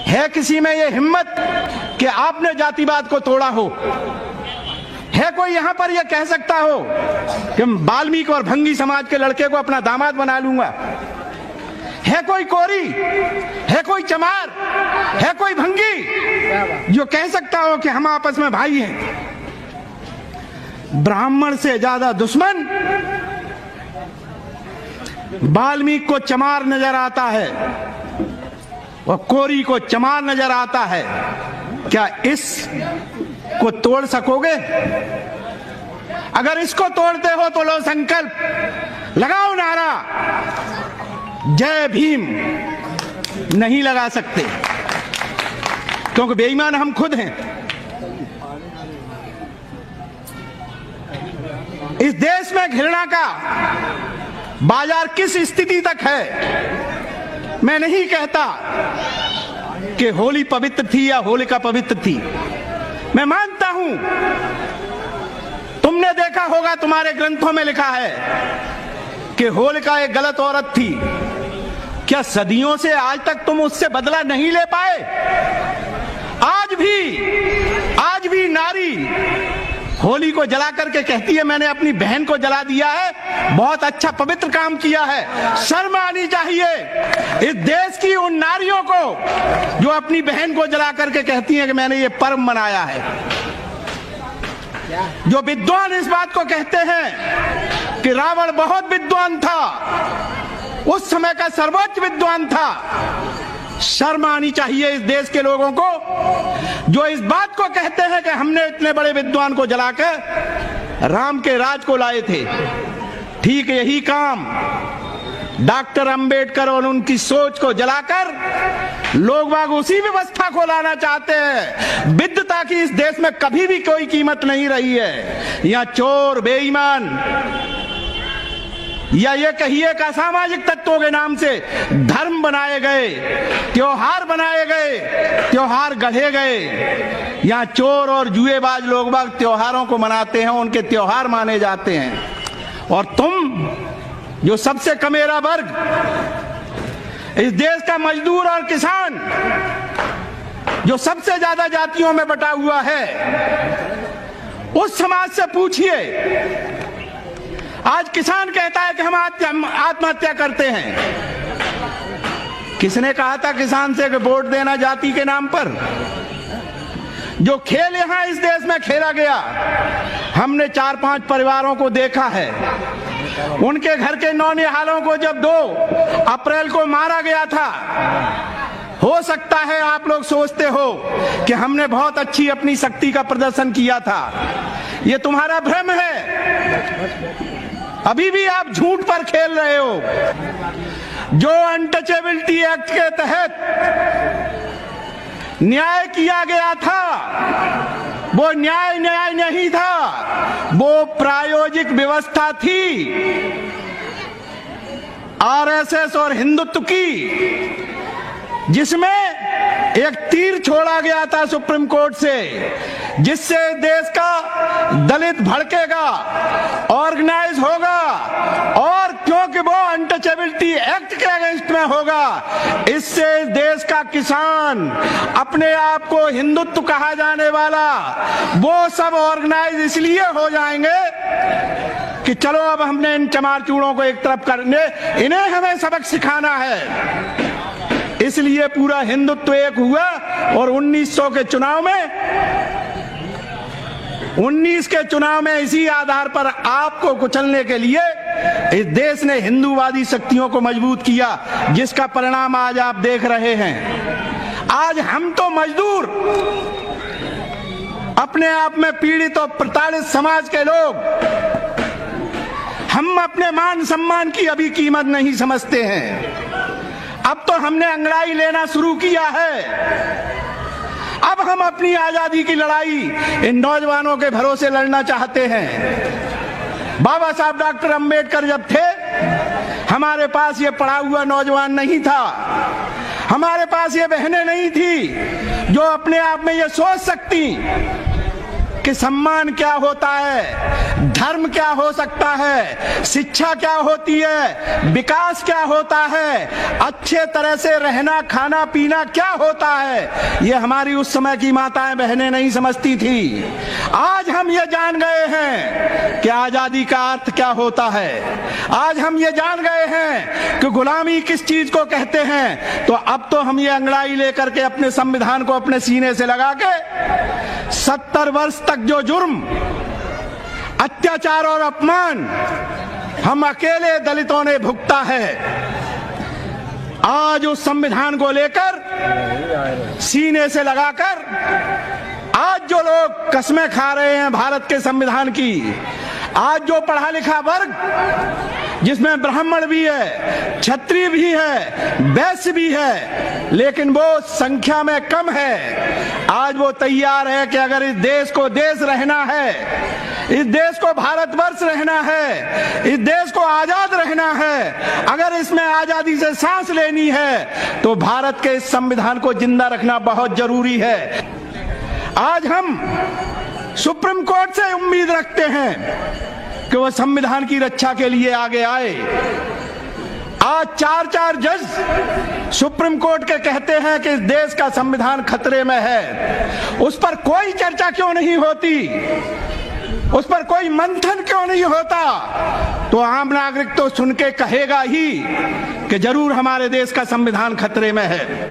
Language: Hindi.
है किसी में ये हिम्मत कि आपने जातिवाद को तोड़ा हो? है कोई यहां पर यह कह सकता हो कि वाल्मीकि और भंगी समाज के लड़के को अपना दामाद बना लूंगा? है कोई कोरी, है कोई चमार, है कोई भंगी जो कह सकता हो कि हम आपस में भाई हैं? ब्राह्मण से ज्यादा दुश्मन वाल्मीकि को चमार नजर आता है और कोरी को चमार नजर आता है। क्या इस को तोड़ सकोगे? अगर इसको तोड़ते हो तो लो संकल्प, लगाओ नारा जय भीम। नहीं लगा सकते क्योंकि बेईमान हम खुद हैं। इस देश में घृणा का बाजार किस स्थिति तक है? मैं नहीं कहता कि होली पवित्र थी या होलिका पवित्र थी। मैं मानता हूं, तुमने देखा होगा, तुम्हारे ग्रंथों में लिखा है कि होलिका एक गलत औरत थी। क्या सदियों से आज तक तुम उससे बदला नहीं ले पाए? आज भी नारी होली को जला करके कहती है मैंने अपनी बहन को जला दिया है, बहुत अच्छा पवित्र काम किया है। शर्म आनी चाहिए इस देश की उन नारियों को जो अपनी बहन को जला करके कहती हैं कि मैंने ये पर्व मनाया है। जो विद्वान इस बात को कहते हैं कि रावण बहुत विद्वान था, उस समय का सर्वोच्च विद्वान था, शर्म आनी चाहिए इस देश के लोगों को जो इस बात को कहते हैं कि हमने इतने बड़े विद्वान को जलाकर राम के राज को लाए थे। ठीक यही काम डॉक्टर अंबेडकर और उनकी सोच को जलाकर लोग बाग उसी व्यवस्था को लाना चाहते हैं। विद्वता की इस देश में कभी भी कोई कीमत नहीं रही है। यहाँ चोर, बेईमान या ये कहिए का सामाजिक तत्वों के नाम से धर्म बनाए गए, त्योहार बनाए गए, त्योहार गढ़े गए। यहाँ चोर और जुएबाज लोग बाग त्योहारों को मनाते हैं, उनके त्योहार माने जाते हैं। और तुम जो सबसे कमेरा वर्ग, इस देश का मजदूर और किसान जो सबसे ज्यादा जातियों में बटा हुआ है, उस समाज से पूछिए। आज किसान कहता है कि हम आत्महत्या करते हैं। किसने कहा था किसान से कि वोट देना जाति के नाम पर? जो खेल यहां इस देश में खेला गया, हमने 4-5 परिवारों को देखा है। उनके घर के नौनिहालों को जब 2 अप्रैल को मारा गया था, हो सकता है आप लोग सोचते हो कि हमने बहुत अच्छी अपनी शक्ति का प्रदर्शन किया था। ये तुम्हारा भ्रम है। अभी भी आप झूठ पर खेल रहे हो। जो अनटचेबिलिटी एक्ट के तहत न्याय किया गया था, वो न्याय नहीं था, वो प्रायोजिक व्यवस्था थी आरएसएस और हिंदुत्व की, जिसमें एक तीर छोड़ा गया था सुप्रीम कोर्ट से, जिससे देश का दलित भड़केगा, ऑर्गेनाइज होगा, और क्योंकि वो अनटचेबिलिटी एक्ट के अगेंस्ट में होगा, इससे देश का किसान, अपने आप को हिंदुत्व कहा जाने वाला, वो सब ऑर्गेनाइज इसलिए हो जाएंगे कि चलो अब हमने इन चमार चूड़ों को एक तरफ करने, इन्हें हमें सबक सिखाना है। इसलिए पूरा हिंदुत्व एक हुआ और 1900 के चुनाव में 19 के चुनाव में इसी आधार पर आपको कुचलने के लिए इस देश ने हिंदूवादी शक्तियों को मजबूत किया, जिसका परिणाम आज आप देख रहे हैं। आज हम तो मजदूर, अपने आप में पीड़ित और प्रताड़ित समाज के लोग, हम अपने मान सम्मान की अभी कीमत नहीं समझते हैं। अब तो हमने अंगड़ाई लेना शुरू किया है। अब हम अपनी आजादी की लड़ाई इन नौजवानों के भरोसे लड़ना चाहते हैं। बाबा साहब डॉक्टर अंबेडकर जब थे, हमारे पास ये पढ़ा हुआ नौजवान नहीं था, हमारे पास ये बहनें नहीं थी जो अपने आप में ये सोच सकती कि सम्मान क्या होता है, धर्म क्या हो सकता है, शिक्षा क्या होती है, विकास क्या होता है, अच्छे तरह से रहना खाना पीना क्या होता है, ये हमारी उस समय की माताएं बहनें नहीं समझती थी। आज हम ये जान गए हैं कि आजादी का अर्थ क्या होता है। आज हम ये जान गए हैं कि गुलामी किस चीज को कहते हैं। तो अब तो हम ये अंगड़ाई लेकर के अपने संविधान को अपने सीने से लगा के 70 वर्ष तक जो जुर्म, अत्याचार और अपमान हम अकेले दलितों ने भुगता है, आज उस संविधान को लेकर सीने से लगाकर आज जो लोग कस्में खा रहे हैं भारत के संविधान की, आज जो पढ़ा लिखा वर्ग जिसमें ब्राह्मण भी है, क्षत्रिय भी है, वैश्य भी है, लेकिन वो संख्या में कम है, आज वो तैयार है कि अगर इस देश को देश रहना है, इस देश को भारतवर्ष रहना है, इस देश को आजाद रहना है, अगर इसमें आजादी से सांस लेनी है तो भारत के इस संविधान को जिंदा रखना बहुत जरूरी है। आज हम सुप्रीम कोर्ट से उम्मीद रखते हैं कि वह संविधान की रक्षा के लिए आगे आए। आज 4 जज सुप्रीम कोर्ट के कहते हैं कि इस देश का संविधान खतरे में है। उस पर कोई चर्चा क्यों नहीं होती, उस पर कोई मंथन क्यों नहीं होता? तो आम नागरिक तो सुन के कहेगा ही कि जरूर हमारे देश का संविधान खतरे में है।